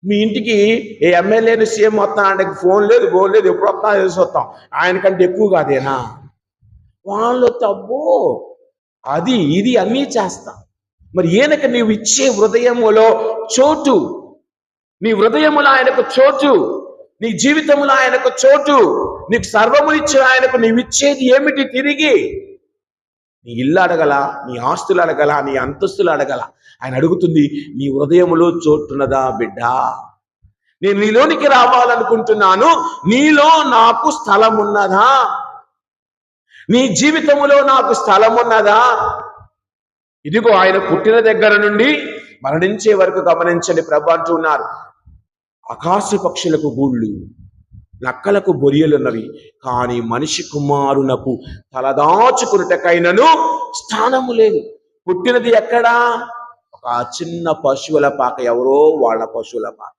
మీ ఇంటికి ఏ ఎమ్మెల్యేని సీఎం వస్తాను అంటే ఫోన్ లేదు ఫోన్ లేదు, ఎప్పుడు వస్తా తెలిసి వస్తాం. ఆయనకంటే ఎక్కువ కాదేనా? వాళ్ళు తప్పు అది ఇది అన్నీ చేస్తాం. మరి ఈయనకి నీవు ఇచ్చే హృదయములో చోటు, నీ హృదయములో ఆయనకు చోటు, నీ జీవితంలో ఆయనకు చోటు, నీకు సర్వమునిచ్చే ఆయనకు నీవిచ్చేది ఏమిటి? తిరిగి నీ ఇల్లు అడగల, నీ ఆస్తులు అడగల, నీ అంతస్తులు అడగల. ఆయన అడుగుతుంది, నీ హృదయములో చోటున్నదా బిడ్డా? నేను నీలోనికి రావాలనుకుంటున్నాను, నీలో నాకు స్థలం ఉన్నదా? నీ జీవితములో నాకు స్థలం ఉన్నదా? ఇదిగో ఆయన పుట్టిన దగ్గర నుండి మరణించే వరకు గమనించండి. ప్రభు అంటున్నారు, ఆకాశ పక్షులకు గూళ్ళు, నక్కలకు బొరియలున్నవి, కానీ మనిషి కుమారునకు తలదాచుకున్నటకైనను స్థానము లేదు. పుట్టినది ఎక్కడా? ఒక చిన్న పశువుల పాక, ఎవరో వాళ్ళ పశువుల పాక.